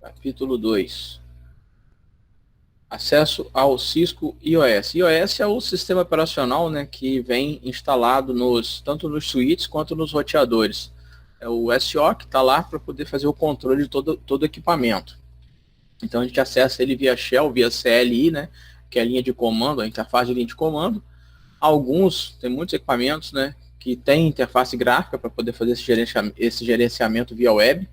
Capítulo 2. Acesso ao Cisco iOS. iOS é o sistema operacional, né, que vem instalado tanto nos switches quanto nos roteadores. É o SO que está lá para poder fazer o controle de todo o equipamento. Então a gente acessa ele via Shell, via CLI, né, que é a linha de comando, a interface de linha de comando. Tem muitos equipamentos, né, que tem interface gráfica para poder fazer esse gerenciamento via web.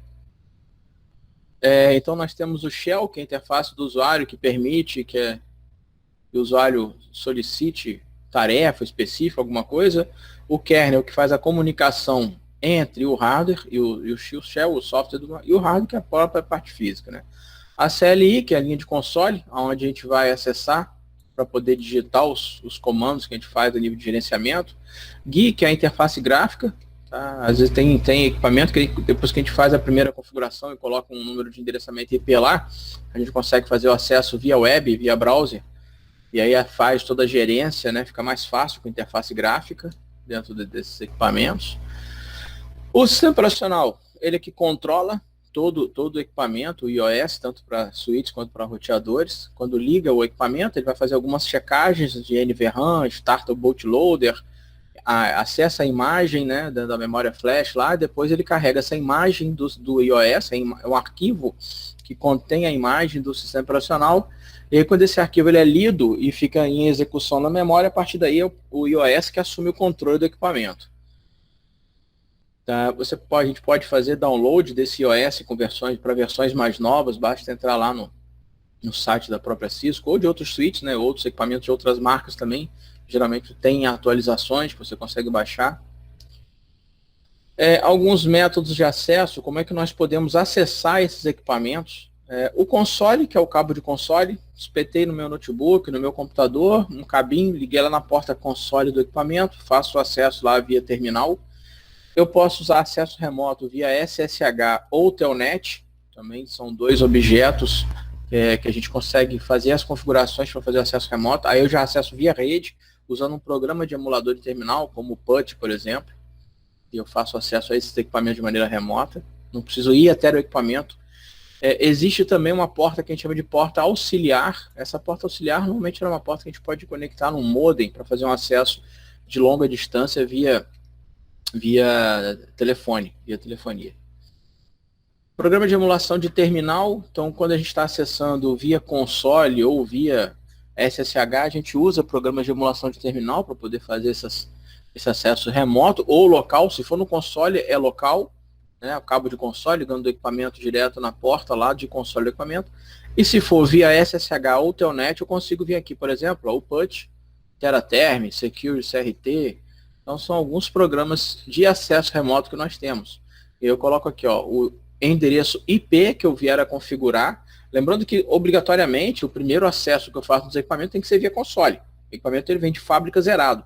Então nós temos o Shell, que é a interface do usuário, que permite que o usuário solicite tarefa específica, alguma coisa. O kernel, que faz a comunicação entre o hardware e o Shell, o software, e o hardware, que é a própria parte física, né? A CLI, que é a linha de console, onde a gente vai acessar para poder digitar os comandos que a gente faz a nível de gerenciamento. GUI, que é a interface gráfica. Tá? Às vezes tem equipamento que depois que a gente faz a primeira configuração e coloca um número de endereçamento IP lá, a gente consegue fazer o acesso via web, via browser, e aí faz toda a gerência, né? Fica mais fácil com a interface gráfica dentro desses equipamentos. O sistema operacional, ele que controla todo o equipamento, o iOS, tanto para switches quanto para roteadores. Quando liga o equipamento, ele vai fazer algumas checagens de NVRAM, Start o Bootloader, acessa a imagem, né, da memória flash lá, depois ele carrega essa imagem do iOS, é um arquivo que contém a imagem do sistema operacional, e aí quando esse arquivo ele é lido e fica em execução na memória, a partir daí é o iOS que assume o controle do equipamento. Tá? A gente pode fazer download desse iOS para versões mais novas, basta entrar lá no site da própria Cisco, ou de outros switches, né, outros equipamentos de outras marcas também, geralmente tem atualizações que você consegue baixar. Alguns métodos de acesso, como é que nós podemos acessar esses equipamentos. O console, que é o cabo de console, espetei no meu notebook, no meu computador, um cabinho, liguei lá na porta console do equipamento, faço o acesso lá via terminal. Eu posso usar acesso remoto via SSH ou Telnet, também são dois objetos que a gente consegue fazer as configurações para fazer acesso remoto. Aí eu já acesso via rede, usando um programa de emulador de terminal, como o PUT, por exemplo, e eu faço acesso a esses equipamentos de maneira remota, não preciso ir até o equipamento. Existe também uma porta que a gente chama de porta auxiliar. Essa porta auxiliar normalmente é uma porta que a gente pode conectar num modem para fazer um acesso de longa distância via telefonia. Programa de emulação de terminal, então quando a gente está acessando via console ou via SSH, a gente usa programas de emulação de terminal para poder fazer esse acesso remoto ou local. Se for no console, é local, né, o cabo de console, ligando o equipamento direto na porta lá de console do equipamento. E se for via SSH ou Telnet, eu consigo vir aqui, por exemplo, o PUT, TeraTerm, Secure, CRT. Então são alguns programas de acesso remoto que nós temos. Eu coloco aqui o endereço IP que eu vier a configurar. Lembrando que, obrigatoriamente, o primeiro acesso que eu faço nos equipamentos tem que ser via console. O equipamento ele vem de fábrica zerado.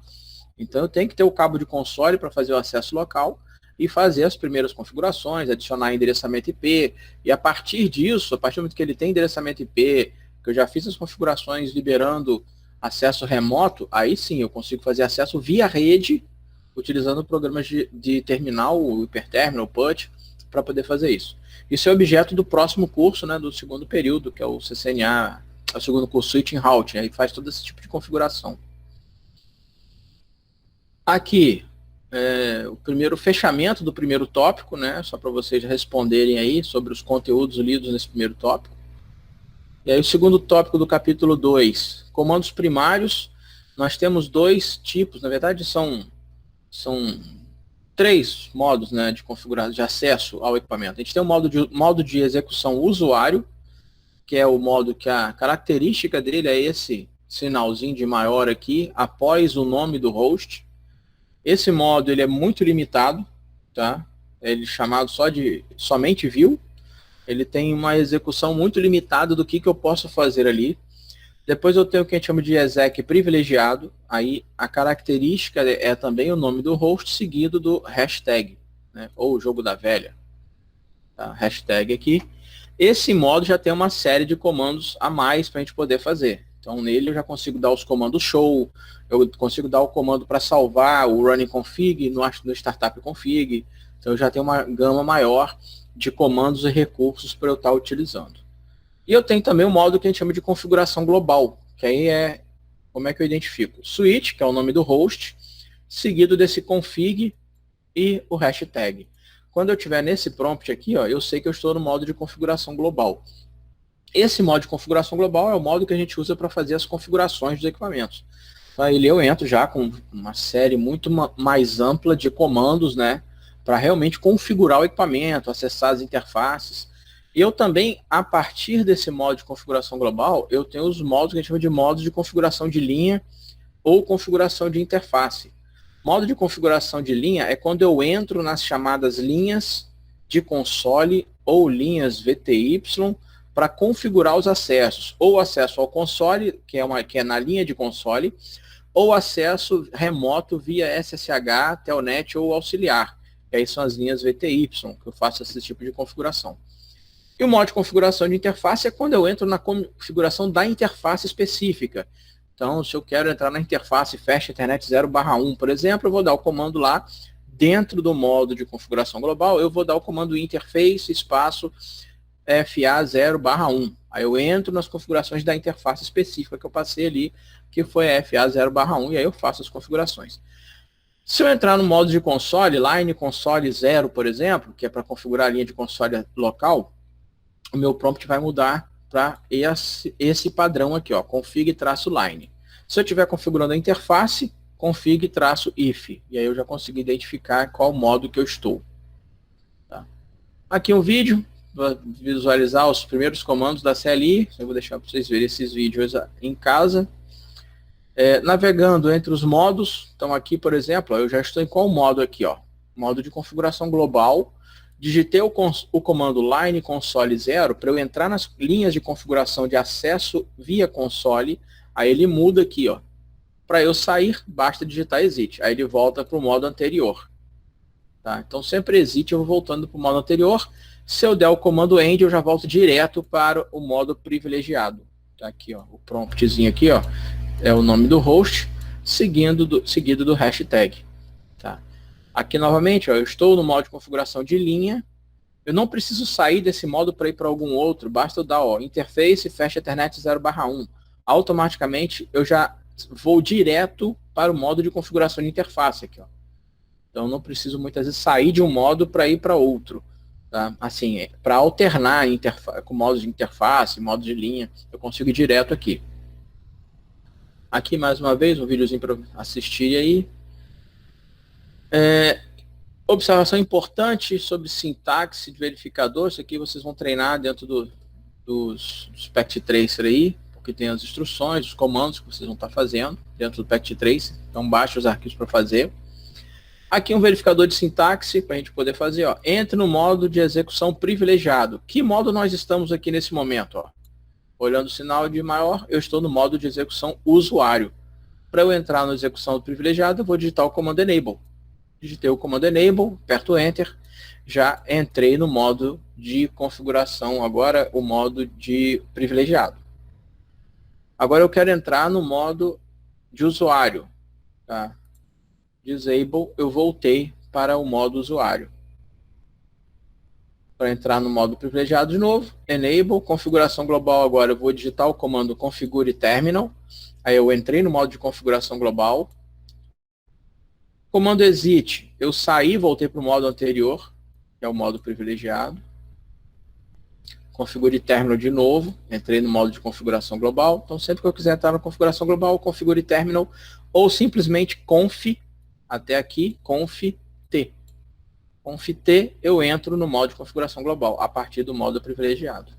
Então eu tenho que ter o cabo de console para fazer o acesso local e fazer as primeiras configurações, adicionar endereçamento IP. E a partir disso, a partir do momento que ele tem endereçamento IP, que eu já fiz as configurações liberando acesso remoto, aí sim eu consigo fazer acesso via rede, utilizando programas de terminal, o Hyperterminal, o PUT, para poder fazer isso. Isso é objeto do próximo curso, né, do segundo período, que é o CCNA, o segundo curso Switching Routing, aí faz todo esse tipo de configuração. Aqui, o primeiro fechamento do primeiro tópico, né, só para vocês responderem aí sobre os conteúdos lidos nesse primeiro tópico. E aí o segundo tópico do capítulo 2, comandos primários. Nós temos dois tipos, na verdade são três modos, né, de configuração, de acesso ao equipamento. A gente tem o modo de execução usuário, que é o modo que a característica dele é esse sinalzinho de maior aqui, após o nome do host. Esse modo ele é muito limitado, tá? Ele é chamado somente view. Ele tem uma execução muito limitada do que eu posso fazer ali. Depois eu tenho o que a gente chama de exec privilegiado. Aí a característica é também o nome do host seguido do hashtag, né? Ou jogo da velha. Tá? Hashtag aqui. Esse modo já tem uma série de comandos a mais para a gente poder fazer. Então nele eu já consigo dar os comandos show, eu consigo dar o comando para salvar o running config no startup config. Então eu já tenho uma gama maior de comandos e recursos para eu estar utilizando. E eu tenho também o modo que a gente chama de configuração global, que aí é como é que eu identifico? Switch, que é o nome do host, seguido desse config e o hashtag. Quando eu estiver nesse prompt aqui, ó, eu sei que eu estou no modo de configuração global. Esse modo de configuração global é o modo que a gente usa para fazer as configurações dos equipamentos. Então, aí eu entro já com uma série muito mais ampla de comandos, né, para realmente configurar o equipamento, acessar as interfaces. E eu também, a partir desse modo de configuração global, eu tenho os modos que a gente chama de modos de configuração de linha ou configuração de interface. Modo de configuração de linha é quando eu entro nas chamadas linhas de console ou linhas VTY para configurar os acessos, ou acesso ao console, que é na linha de console, ou acesso remoto via SSH, Telnet ou auxiliar, que aí são as linhas VTY, que eu faço esse tipo de configuração. E o modo de configuração de interface é quando eu entro na configuração da interface específica. Então, se eu quero entrar na interface Fast Ethernet 0/1, por exemplo, eu vou dar o comando lá, dentro do modo de configuração global, eu vou dar o comando interface espaço FA 0/1. Aí eu entro nas configurações da interface específica que eu passei ali, que foi FA 0/1, e aí eu faço as configurações. Se eu entrar no modo de console, line console 0, por exemplo, que é para configurar a linha de console local, o meu prompt vai mudar para esse padrão aqui, ó, config-line. Se eu estiver configurando a interface, config-if. E aí eu já consigo identificar qual modo que eu estou. Tá? Aqui um vídeo, para visualizar os primeiros comandos da CLI. Eu vou deixar para vocês verem esses vídeos em casa. Navegando entre os modos, então aqui, por exemplo, eu já estou em qual modo aqui, ó? Modo de configuração global. Digitei o comando line console 0 para eu entrar nas linhas de configuração de acesso via console. Aí ele muda aqui, ó. Para eu sair, basta digitar exit. Aí ele volta para o modo anterior. Tá? Então sempre exit, eu vou voltando para o modo anterior. Se eu der o comando end, eu já volto direto para o modo privilegiado. Tá aqui, ó, o promptzinho aqui, ó, é o nome do host, seguido do hashtag. Tá? Aqui novamente, ó, eu estou no modo de configuração de linha. Eu não preciso sair desse modo para ir para algum outro, basta eu dar, ó, interface Fast Ethernet 0/1. Automaticamente eu já vou direto para o modo de configuração de interface aqui, ó. Então não preciso muitas vezes sair de um modo para ir para outro. Tá? Assim, para alternar com modos de interface, modo de linha, eu consigo ir direto aqui. Aqui mais uma vez um videozinho para assistir aí. Observação importante sobre sintaxe de verificador. Isso aqui vocês vão treinar dentro do Packet Tracer aí, porque tem as instruções, os comandos que vocês vão estar fazendo dentro do Packet Tracer. Então baixa os arquivos para fazer. Aqui um verificador de sintaxe para a gente poder fazer. Ó. Entre no modo de execução privilegiado. Que modo nós estamos aqui nesse momento? Ó? Olhando o sinal de maior, eu estou no modo de execução usuário. Para eu entrar na execução privilegiada, eu vou digitar o comando enable. Digitei o comando enable, aperto enter, já entrei no modo de configuração, agora o modo de privilegiado. Agora eu quero entrar no modo de usuário. Tá? Disable, eu voltei para o modo usuário. Para entrar no modo privilegiado de novo, enable, configuração global agora, eu vou digitar o comando configure terminal, aí eu entrei no modo de configuração global. Comando exit, eu saí e voltei para o modo anterior, que é o modo privilegiado. Configure terminal de novo, entrei no modo de configuração global. Então sempre que eu quiser entrar na configuração global, configure terminal, ou simplesmente conf, até aqui, conf t. Conf t, eu entro no modo de configuração global, a partir do modo privilegiado.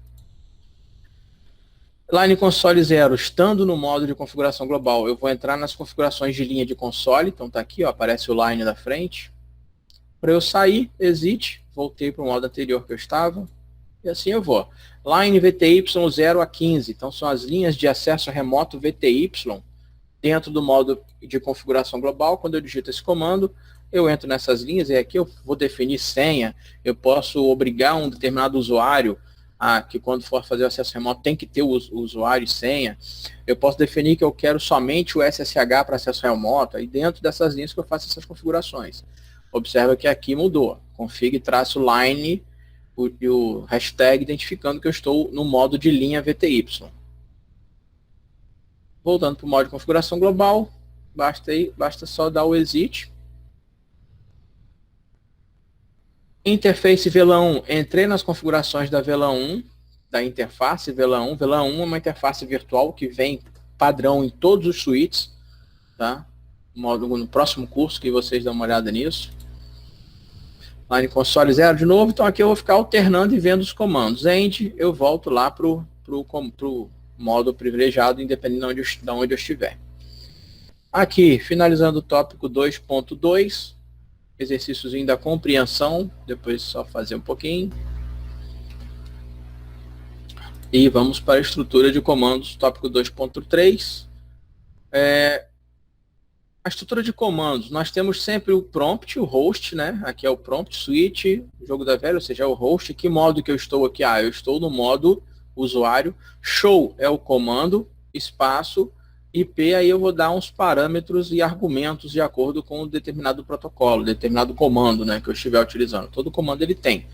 Line console 0, estando no modo de configuração global, eu vou entrar nas configurações de linha de console, então está aqui, ó, aparece o line da frente. Para eu sair, exit, voltei para o modo anterior que eu estava, e assim eu vou. Line VTY 0 a 15, então são as linhas de acesso remoto VTY, dentro do modo de configuração global. Quando eu digito esse comando, eu entro nessas linhas, e aqui eu vou definir senha, eu posso obrigar um determinado usuário que quando for fazer o acesso remoto tem que ter o usuário e senha. Eu posso definir que eu quero somente o SSH para acesso remoto, e dentro dessas linhas que eu faço essas configurações. Observa que aqui mudou, config-line e o hashtag identificando que eu estou no modo de linha VTY. Voltando para o modo de configuração global, basta só dar o exit. Interface VLAN 1, entrei nas configurações da VLAN 1, da interface VLAN 1. VLAN 1 é uma interface virtual que vem padrão em todos os suítes, tá? No próximo curso que vocês dão uma olhada nisso. Line console 0 de novo, então aqui eu vou ficar alternando e vendo os comandos. End, eu volto lá para o modo privilegiado, independente de onde eu estiver. Aqui, finalizando o tópico 2.2, exercíciozinho da compreensão, depois só fazer um pouquinho. E vamos para a estrutura de comandos, tópico 2.3. A estrutura de comandos, nós temos sempre o prompt, o host, né? Aqui é o prompt, switch, jogo da velha, ou seja, é o host. Que modo que eu estou aqui? Eu estou no modo usuário. Show é o comando, espaço, IP, aí eu vou dar uns parâmetros e argumentos de acordo com um determinado protocolo, determinado comando, né, que eu estiver utilizando. Todo comando ele tem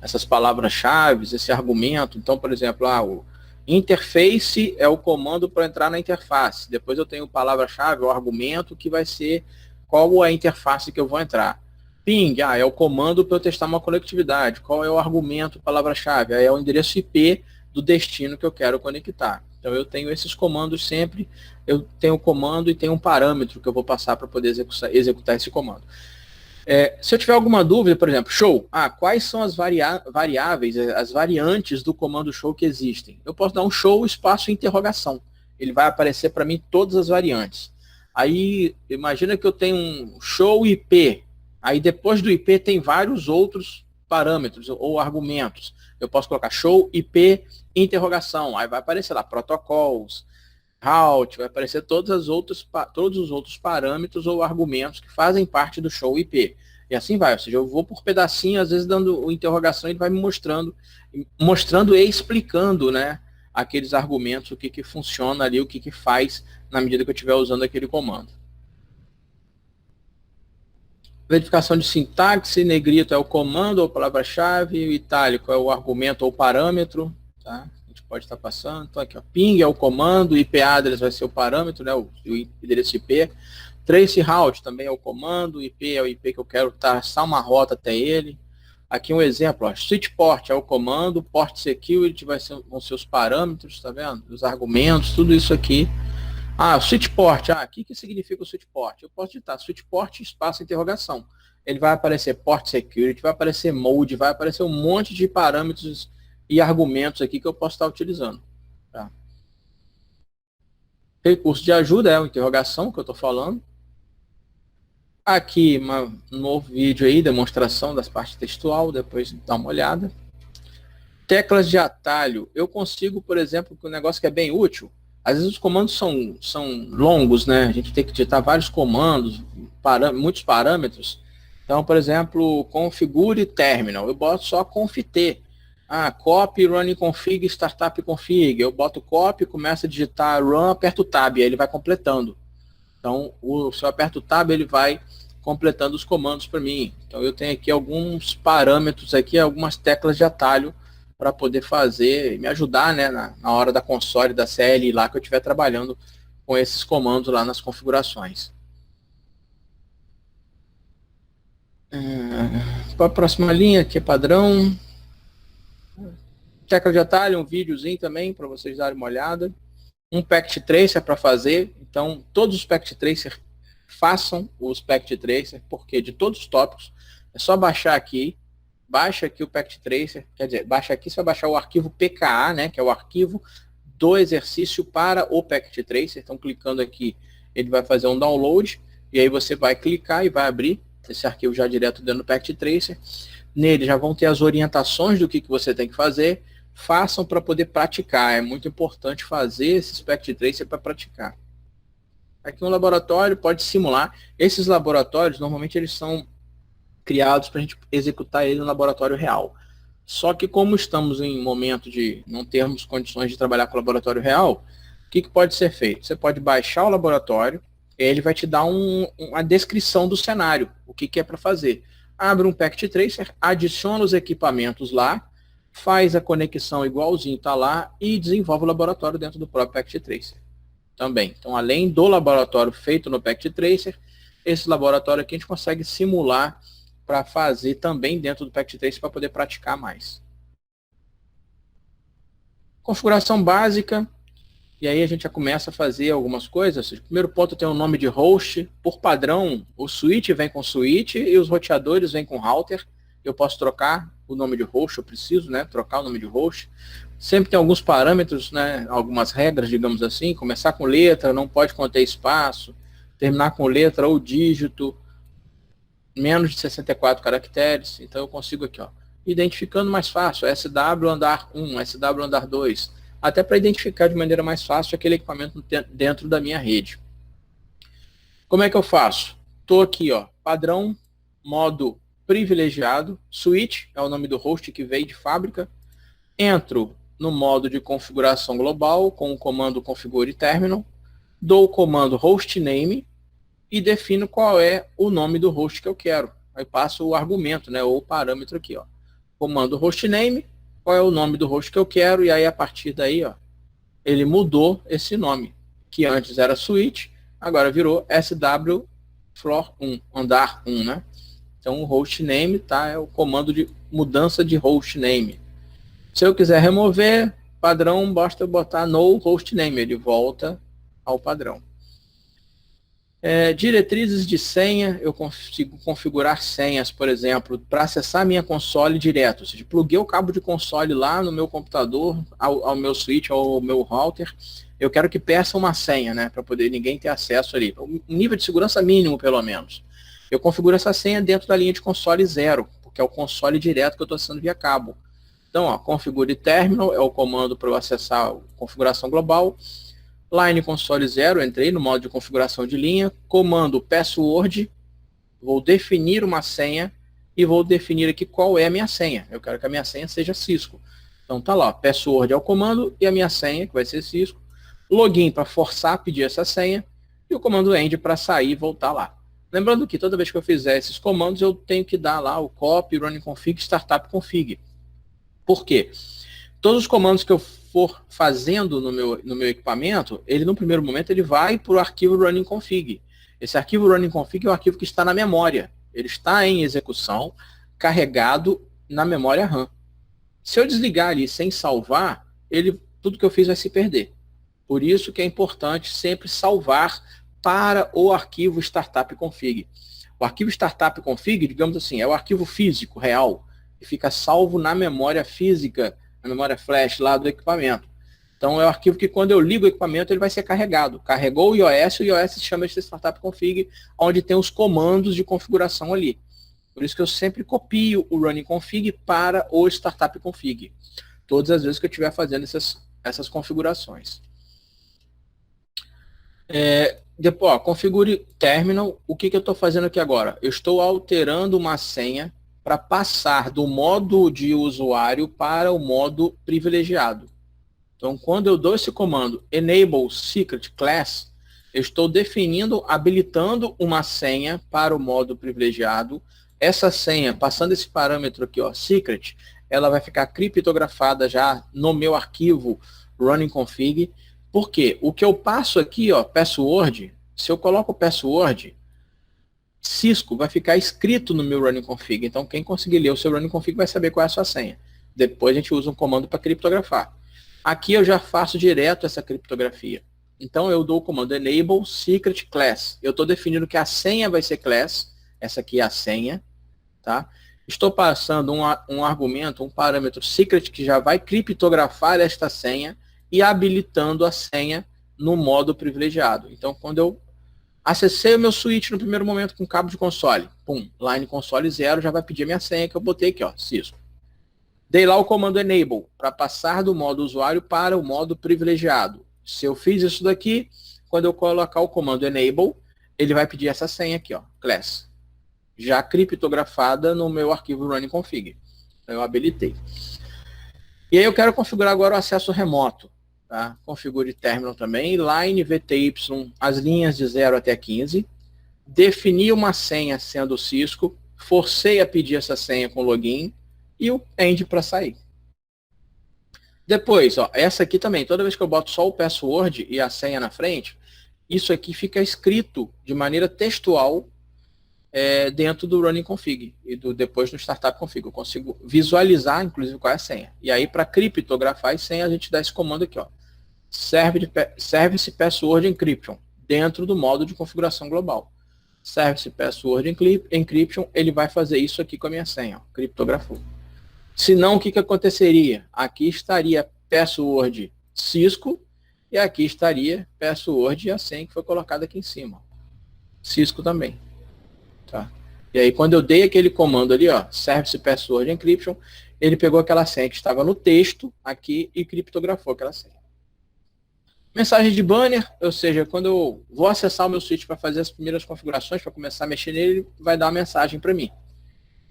essas palavras-chave, esse argumento. Então, por exemplo, o interface é o comando para entrar na interface. Depois eu tenho palavra-chave, o argumento, que vai ser qual é a interface que eu vou entrar. Ping, é o comando para eu testar uma conectividade. Qual é o argumento, palavra-chave? É o endereço IP do destino que eu quero conectar. Então eu tenho esses comandos sempre, eu tenho um comando e tenho um parâmetro que eu vou passar para poder executar esse comando. Se eu tiver alguma dúvida, por exemplo, show, quais são as variáveis, as variantes do comando show que existem? Eu posso dar um show espaço interrogação. Ele vai aparecer para mim todas as variantes. Aí, imagina que eu tenho um show IP. Aí depois do IP tem vários outros parâmetros ou argumentos. Eu posso colocar show IP interrogação. Aí vai aparecer lá protocolos, route, vai aparecer todos os outros parâmetros ou argumentos que fazem parte do show IP. E assim vai, ou seja, eu vou por pedacinho, às vezes dando interrogação, ele vai me mostrando e explicando, né, aqueles argumentos, o que funciona ali, o que faz na medida que eu estiver usando aquele comando. Verificação de sintaxe, negrito é o comando ou palavra-chave, itálico é o argumento ou parâmetro, tá? Pode estar passando. Então aqui, ping é o comando, IP address vai ser o parâmetro, né, o endereço IP. Trace route também é o comando, IP é o IP que eu quero traçar uma rota até ele. Aqui um exemplo, switch port é o comando, port security vão ser os parâmetros, tá vendo? Os argumentos, tudo isso aqui. Switch port, o que significa o switch port? Eu posso digitar switch port espaço interrogação. Ele vai aparecer port security, vai aparecer mode, vai aparecer um monte de parâmetros e argumentos aqui que eu posso estar utilizando. Tá? Recurso de ajuda é a interrogação que eu estou falando. Aqui, um novo vídeo aí, demonstração das partes textual, depois dá uma olhada. Teclas de atalho. Eu consigo, por exemplo, um negócio que é bem útil. Às vezes os comandos são longos, né? A gente tem que digitar vários comandos, muitos parâmetros. Então, por exemplo, configure terminal. Eu boto só conft. Copy, running config, startup config. Eu boto copy, começo a digitar run, aperto o tab, aí ele vai completando. Então, se eu aperto o tab, ele vai completando os comandos para mim. Então, eu tenho aqui alguns parâmetros aqui, algumas teclas de atalho para poder fazer, me ajudar, né, na hora da console, da CLI lá que eu estiver trabalhando com esses comandos lá nas configurações. Para a próxima linha, que é padrão. Tecla de atalho, um videozinho também para vocês darem uma olhada. Um packet tracer para fazer. Então, todos os packet tracer façam os packet tracer, porque de todos os tópicos, é só baixar aqui. Baixa aqui o packet tracer, quer dizer, baixa aqui, você vai baixar o arquivo PKA, né, que é o arquivo do exercício para o packet tracer. Então, clicando aqui, ele vai fazer um download, e aí você vai clicar e vai abrir esse arquivo já direto dentro do packet tracer. Nele já vão ter as orientações do que você tem que fazer. Façam para poder praticar. É muito importante fazer esses packet tracer para praticar. Aqui um laboratório pode simular. Esses laboratórios, normalmente, eles são criados para a gente executar ele no laboratório real. Só que como estamos em um momento de não termos condições de trabalhar com o laboratório real, o que pode ser feito? Você pode baixar o laboratório, ele vai te dar uma descrição do cenário, o que é para fazer. abre um Packet Tracer, adiciona os equipamentos lá, faz a conexão igualzinho está lá e desenvolve o laboratório dentro do próprio Packet Tracer também. Então, além do laboratório feito no Packet Tracer, esse laboratório aqui a gente consegue simular para fazer também dentro do Packet Tracer para poder praticar mais. Configuração básica, e aí a gente já começa a fazer algumas coisas. O primeiro ponto tem o nome de host. Por padrão, o switch vem com switch e os roteadores vêm com router. Eu posso trocar o nome de host, eu preciso, né, trocar o nome de host. Sempre tem alguns parâmetros, né, algumas regras, digamos assim. Começar com letra, não pode conter espaço. Terminar com letra ou dígito, menos de 64 caracteres. Então eu consigo aqui, ó, identificando mais fácil, SW andar 1, SW andar 2, até para identificar de maneira mais fácil aquele equipamento dentro da minha rede. Como é que eu faço? Estou aqui, ó, padrão, modo privilegiado, switch, é o nome do host que veio de fábrica, entro no modo de configuração global com o comando configure terminal, dou o comando hostname e defino qual é o nome do host que eu quero. Aí passo o argumento, né, ou o parâmetro aqui, ó. Comando hostname, qual é o nome do host que eu quero, e aí a partir daí, ó, ele mudou esse nome, que antes era switch, agora virou SW floor 1, andar 1, né? Então o hostname, tá, é o comando de mudança de hostname. Se eu quiser remover, padrão, basta botar no hostname, ele volta ao padrão. Diretrizes de senha, eu consigo configurar senhas, por exemplo, para acessar minha console direto. Ou seja, pluguei o cabo de console lá no meu computador, ao meu switch, ao meu router. Eu quero que peça uma senha, né, para poder ninguém ter acesso ali. Um nível de segurança mínimo, pelo menos. Eu configuro essa senha dentro da linha de console 0, porque é o console direto que eu estou acessando via cabo. Então, ó, configure terminal é o comando para eu acessar a configuração global. Line console 0, entrei no modo de configuração de linha, comando password, vou definir uma senha e vou definir aqui qual é a minha senha. Eu quero que a minha senha seja Cisco. Então tá lá, password é o comando e a minha senha, que vai ser Cisco. Login para forçar a pedir essa senha e o comando end para sair e voltar lá. Lembrando que toda vez que eu fizer esses comandos, eu tenho que dar lá o copy, running config, startup config. Por quê? Todos os comandos que eu for fazendo no meu equipamento, ele no primeiro momento ele vai para o arquivo running config. Esse arquivo running config é o arquivo que está na memória. Ele está em execução, carregado na memória RAM. Se eu desligar ali sem salvar, tudo que eu fiz vai se perder. Por isso que é importante sempre salvar para o arquivo startup config. O arquivo startup config, digamos assim, é o arquivo físico, real, que fica salvo na memória física, na memória flash lá do equipamento. Então é o arquivo que quando eu ligo o equipamento ele vai ser carregado. Carregou o iOS se chama de startup config, onde tem os comandos de configuração ali. Por isso que eu sempre copio o running config para o startup config. Todas as vezes que eu estiver fazendo essas configurações. Depois, ó, configure terminal. O que eu estou fazendo aqui agora? Eu estou alterando uma senha para passar do modo de usuário para o modo privilegiado. Então, quando eu dou esse comando enable secret class, eu estou definindo, habilitando uma senha para o modo privilegiado. Essa senha, passando esse parâmetro aqui, ó, secret, ela vai ficar criptografada já no meu arquivo running config. Por quê? O que eu passo aqui, ó, password, se eu coloco o password, Cisco vai ficar escrito no meu running config. Então, quem conseguir ler o seu running config vai saber qual é a sua senha. Depois a gente usa um comando para criptografar. Aqui eu já faço direto essa criptografia. Então, eu dou o comando enable secret class. Eu estou definindo que a senha vai ser class. Essa aqui é a senha. Tá? Estou passando um argumento, um parâmetro secret que já vai criptografar esta senha e habilitando a senha no modo privilegiado. Então, quando eu acessei o meu switch no primeiro momento com cabo de console. Pum, line console 0, já vai pedir a minha senha que eu botei aqui, ó, Cisco. Dei lá o comando enable, para passar do modo usuário para o modo privilegiado. Se eu fiz isso daqui, quando eu colocar o comando enable, ele vai pedir essa senha aqui, ó, class. Já criptografada no meu arquivo running config. Eu habilitei. E aí eu quero configurar agora o acesso remoto. Tá? Configure terminal também, line VTY, as linhas de 0 até 15, definir uma senha sendo Cisco, forcei a pedir essa senha com login e o end para sair. Depois, ó, essa aqui também, toda vez que eu boto só o password e a senha na frente, isso aqui fica escrito de maneira textual dentro do running config e depois no startup config. Eu consigo visualizar, inclusive, qual é a senha. E aí, para criptografar as senhas, a gente dá esse comando aqui, ó, Service Password Encryption, dentro do modo de configuração global. Service Password Encryption, ele vai fazer isso aqui com a minha senha, ó, criptografou. Senão, o que aconteceria? Aqui estaria password Cisco e aqui estaria password e a senha que foi colocada aqui em cima. Cisco também. Tá? E aí, quando eu dei aquele comando ali, ó, Service Password Encryption, ele pegou aquela senha que estava no texto aqui e criptografou aquela senha. Mensagem de banner, ou seja, quando eu vou acessar o meu switch para fazer as primeiras configurações, para começar a mexer nele, vai dar uma mensagem para mim.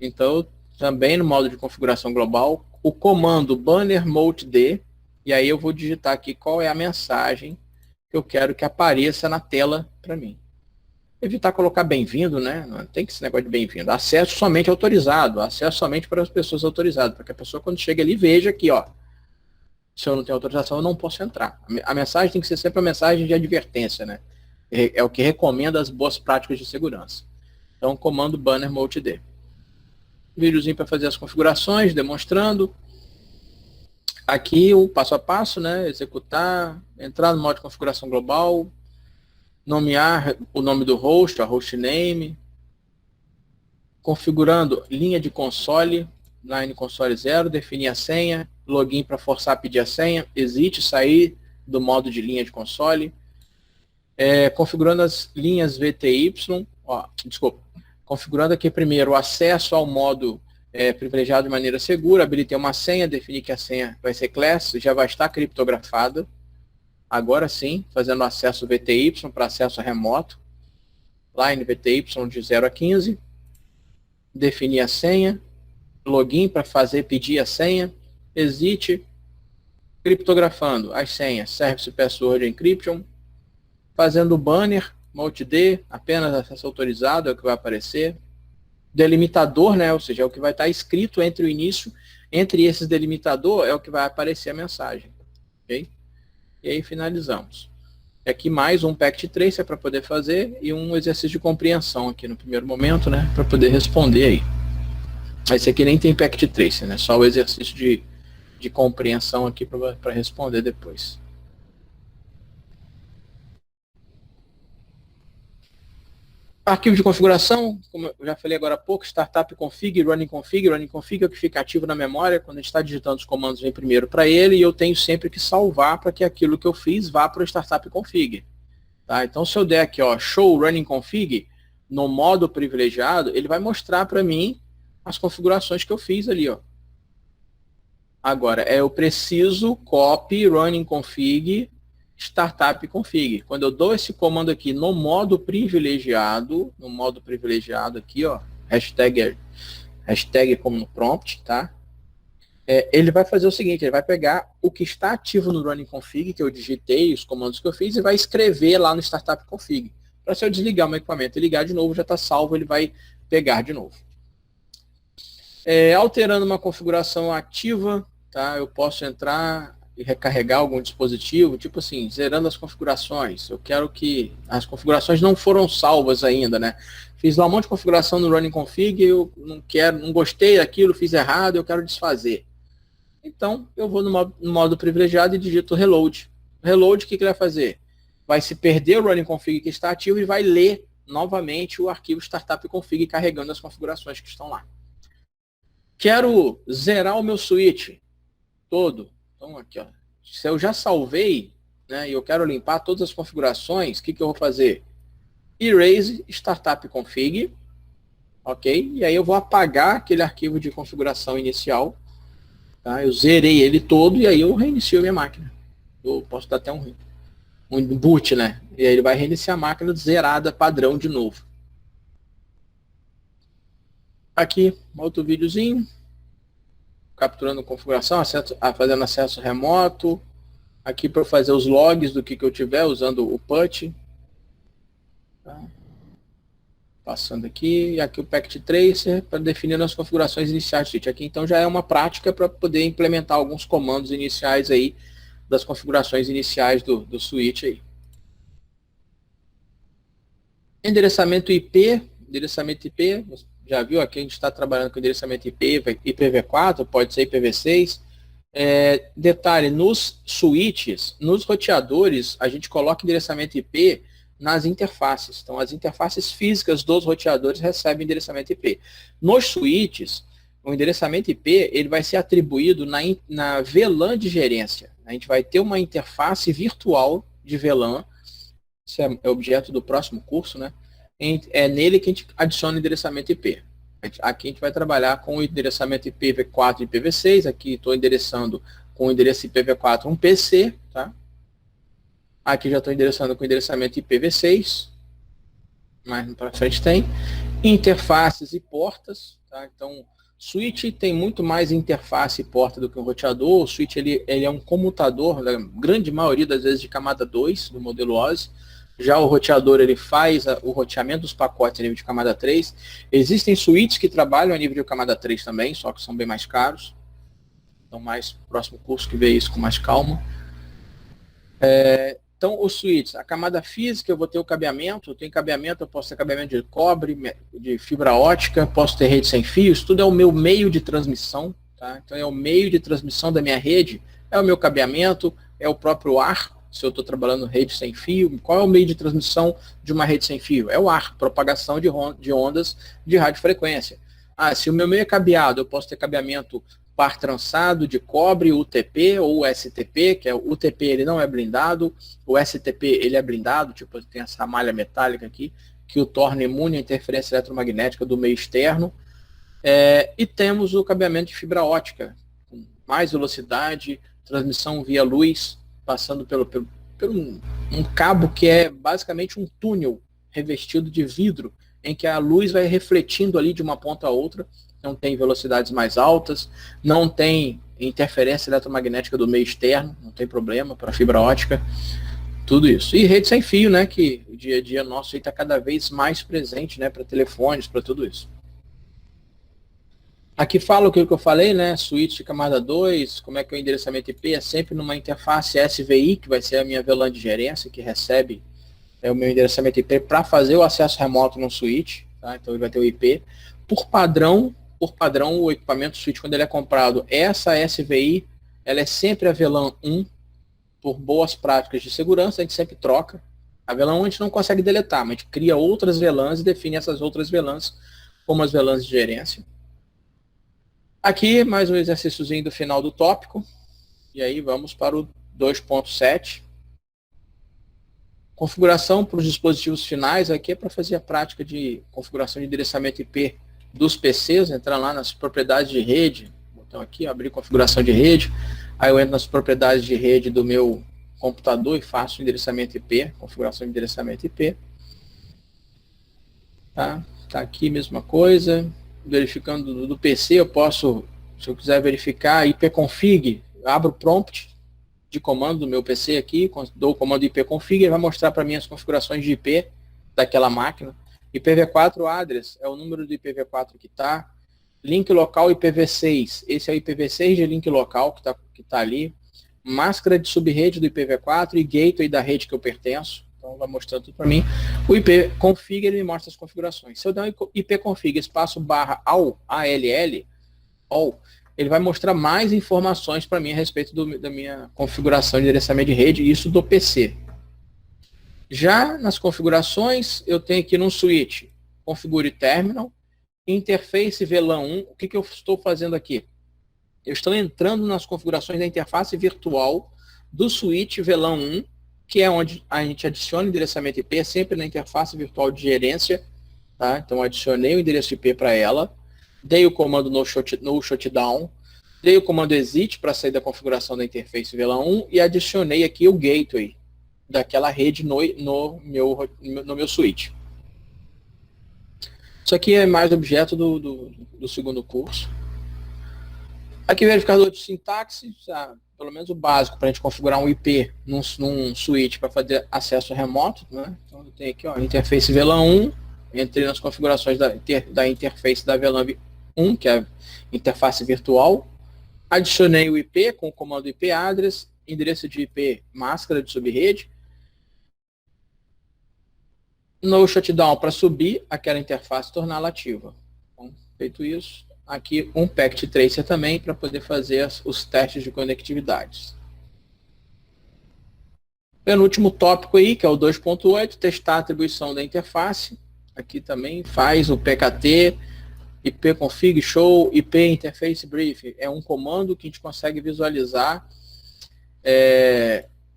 Então, também no modo de configuração global, o comando banner mode d, e aí eu vou digitar aqui qual é a mensagem que eu quero que apareça na tela para mim. Evitar colocar bem-vindo, né? Não tem que esse negócio de bem-vindo. Acesso somente autorizado, acesso somente para as pessoas autorizadas, para que a pessoa quando chega ali veja aqui, ó, se eu não tenho autorização eu não posso entrar. A mensagem tem que ser sempre uma mensagem de advertência, né? É o que recomenda as boas práticas de segurança. Então, comando banner mode d. Videozinho para fazer as configurações, demonstrando. Aqui o passo a passo, né? Executar, entrar no modo de configuração global, nomear o nome do host, a hostname, configurando linha de console, line console 0, definir a senha, login para forçar a pedir a senha, exit, sair do modo de linha de console, configurando as linhas VTY, configurando aqui primeiro o acesso ao modo privilegiado de maneira segura, habilitei uma senha, definir que a senha vai ser class, já vai estar criptografada. Agora sim, fazendo acesso VTY para acesso remoto, line VTY de 0 a 15, definir a senha, login para pedir a senha, exit, criptografando as senhas, Service Password Encryption, fazendo o banner, mode D, apenas acesso autorizado é o que vai aparecer, delimitador, né, ou seja, é o que vai estar escrito entre o início, entre esses delimitador é o que vai aparecer a mensagem, ok? E aí finalizamos. Aqui mais um packet tracer para poder fazer e um exercício de compreensão aqui no primeiro momento, né, para poder responder aí. Esse aqui nem tem packet tracer, né, só o exercício de compreensão aqui para responder depois. Arquivo de configuração, como eu já falei agora há pouco, startup config, running config é o que fica ativo na memória, quando a gente está digitando os comandos vem primeiro para ele, e eu tenho sempre que salvar para que aquilo que eu fiz vá para o startup config. Tá? Então se eu der aqui, ó, show running config, no modo privilegiado, ele vai mostrar para mim as configurações que eu fiz ali. Ó. Agora, eu preciso copy running config startup config. Quando eu dou esse comando aqui no modo privilegiado aqui, ó, hashtag como no prompt, tá? Ele vai fazer o seguinte, ele vai pegar o que está ativo no running config, que eu digitei, os comandos que eu fiz, e vai escrever lá no startup config. Para se eu desligar o meu equipamento e ligar de novo, já está salvo, ele vai pegar de novo. Alterando uma configuração ativa, tá? Eu posso entrar e recarregar algum dispositivo, tipo assim, zerando as configurações. Eu quero que as configurações não foram salvas ainda, né? Fiz lá um monte de configuração no running config, eu não gostei daquilo, fiz errado, eu quero desfazer. Então, eu vou no modo privilegiado e digito reload. Reload, o que ele vai fazer? Vai se perder o running config que está ativo e vai ler novamente o arquivo startup config carregando as configurações que estão lá. Quero zerar o meu switch todo. Então, aqui, ó, se eu já salvei, né, e eu quero limpar todas as configurações, o que eu vou fazer? Erase startup config, ok? E aí eu vou apagar aquele arquivo de configuração inicial, tá? Eu zerei ele todo e aí eu reinicio a minha máquina. Eu posso dar até um boot, né? E aí ele vai reiniciar a máquina zerada padrão de novo. Aqui, outro videozinho. Capturando configuração, fazendo acesso remoto. Aqui para fazer os logs do que eu tiver, usando o PUT. Tá? Passando aqui, e aqui o Packet Tracer para definir as configurações iniciais do switch. Aqui então já é uma prática para poder implementar alguns comandos iniciais aí, das configurações iniciais do switch aí. Endereçamento IP, já viu aqui a gente está trabalhando com endereçamento IP, IPv4, pode ser IPv6. Detalhe, nos switches, nos roteadores, a gente coloca endereçamento IP nas interfaces. Então, as interfaces físicas dos roteadores recebem endereçamento IP. Nos switches, o endereçamento IP ele vai ser atribuído na VLAN de gerência. A gente vai ter uma interface virtual de VLAN, isso é objeto do próximo curso, né? É nele que a gente adiciona o endereçamento IP. Aqui a gente vai trabalhar com o endereçamento IPv4 e IPv6. Aqui estou endereçando com o endereço IPv4 um PC, tá? Aqui já estou endereçando com o endereçamento IPv6. Mais para frente tem. Interfaces e portas, tá? Então, switch tem muito mais interface e porta do que um roteador. O switch ele é um comutador, na grande maioria das vezes de camada 2, do modelo OSI. Já o roteador ele faz o roteamento dos pacotes a nível de camada 3. Existem switches que trabalham a nível de camada 3 também, só que são bem mais caros. Então, mais próximo curso que vê isso com mais calma. Então, os switches, a camada física, eu vou ter o cabeamento. Eu tenho cabeamento, eu posso ter cabeamento de cobre, de fibra ótica, posso ter rede sem fio. Isso tudo é o meu meio de transmissão. Tá? Então, é o meio de transmissão da minha rede, é o meu cabeamento, é o próprio ar. Se eu estou trabalhando rede sem fio, qual é o meio de transmissão de uma rede sem fio? É o ar, propagação de ondas de radiofrequência. Se o meu meio é cabeado, eu posso ter cabeamento par trançado de cobre, UTP ou STP, que é o UTP ele não é blindado, o STP ele é blindado, tipo tem essa malha metálica aqui, que o torna imune à interferência eletromagnética do meio externo. E temos o cabeamento de fibra ótica, com mais velocidade, transmissão via luz, passando pelo um cabo que é basicamente um túnel revestido de vidro, em que a luz vai refletindo ali de uma ponta a outra, não tem velocidades mais altas, não tem interferência eletromagnética do meio externo, não tem problema para fibra ótica, tudo isso. E rede sem fio, né, que o dia a dia nosso está cada vez mais presente, né, para telefones, para tudo isso. Aqui fala o que eu falei, né? Switch de camada 2, como é que é o endereçamento IP? É sempre numa interface SVI, que vai ser a minha VLAN de gerência, que recebe o meu endereçamento IP para fazer o acesso remoto no switch. Tá? Então ele vai ter o IP. Por padrão, o equipamento switch, quando ele é comprado, essa SVI, ela é sempre a VLAN 1, por boas práticas de segurança, a gente sempre troca. A VLAN 1 a gente não consegue deletar, mas a gente cria outras VLANs e define essas outras VLANs como as VLANs de gerência. Aqui, mais um exercíciozinho do final do tópico. E aí vamos para o 2.7. Configuração para os dispositivos finais. Aqui é para fazer a prática de configuração de endereçamento IP dos PCs. Entrar lá nas propriedades de rede. Botão aqui, abrir configuração de rede. Aí eu entro nas propriedades de rede do meu computador e faço o endereçamento IP. Configuração de endereçamento IP. Tá aqui, mesma coisa. Verificando do PC, eu posso, se eu quiser verificar ipconfig, abro o prompt de comando do meu PC aqui, dou o comando ipconfig, ele vai mostrar para mim as configurações de IP daquela máquina. IPv4 address é o número do IPv4 que está. Link local IPv6, esse é o IPv6 de link local que tá ali. Máscara de subrede do IPv4 e gateway da rede que eu pertenço. Então vai mostrando tudo para mim. O ipconfig ele me mostra as configurações. Se eu der um ipconfig espaço barra all, ele vai mostrar mais informações para mim a respeito da minha configuração de endereçamento de rede, isso do PC. Já nas configurações, eu tenho aqui no switch, configure terminal, interface VLAN 1. O que eu estou fazendo aqui? Eu estou entrando nas configurações da interface virtual do switch VLAN 1, que é onde a gente adiciona o endereçamento IP, sempre na interface virtual de gerência. Tá? Então, adicionei o endereço IP para ela, dei o comando no shutdown, dei o comando exit para sair da configuração da interface VLAN 1 e adicionei aqui o gateway daquela rede no meu switch. Isso aqui é mais objeto do segundo curso. Aqui, verificador de sintaxe, pelo menos o básico para a gente configurar um IP num switch para fazer acesso remoto. Né? Então, eu tenho aqui, ó, interface VLAN 1, entrei nas configurações da interface da VLAN 1, que é a interface virtual, adicionei o IP com o comando IP address, endereço de IP máscara de subrede, no shutdown para subir aquela interface e torná-la ativa. Então, feito isso, aqui um packet tracer também para poder fazer os testes de conectividades. Penúltimo tópico aí, que é o 2.8, testar a atribuição da interface. Aqui também faz o PKT, ipconfig show, IP interface brief. É um comando que a gente consegue visualizar.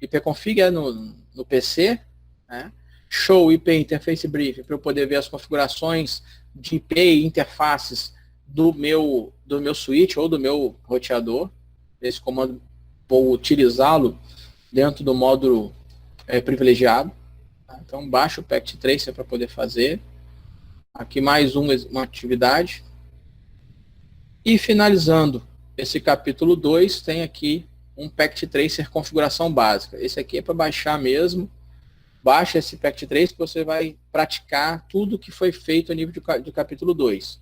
Ipconfig é no PC, né? Show IP interface brief, para eu poder ver as configurações de IP e interfaces do meu switch ou do meu roteador. Esse comando, vou utilizá-lo dentro do módulo privilegiado. Então, baixa o packet tracer para poder fazer. Aqui mais uma atividade. E finalizando esse capítulo 2, tem aqui um packet tracer configuração básica. Esse aqui é para baixar mesmo. Baixa esse packet tracer que você vai praticar tudo que foi feito a nível de capítulo 2.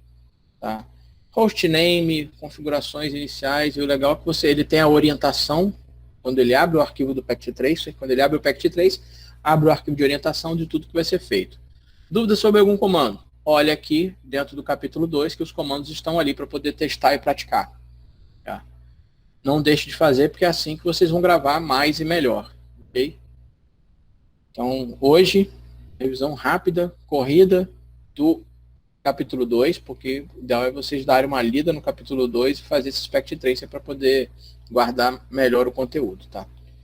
Tá? Hostname, configurações iniciais, e o legal é que ele tem a orientação. Quando ele abre o arquivo do packet tracer, quando ele abre o packet tracer, abre o arquivo de orientação de tudo que vai ser feito. Dúvidas sobre algum comando? Olha aqui dentro do capítulo 2 que os comandos estão ali para poder testar e praticar. Tá? Não deixe de fazer, porque é assim que vocês vão gravar mais e melhor. Ok? Então, hoje, revisão rápida, corrida do capítulo 2, porque o ideal é vocês darem uma lida no capítulo 2 e fazer esse packet tracer para poder guardar melhor o conteúdo, tá?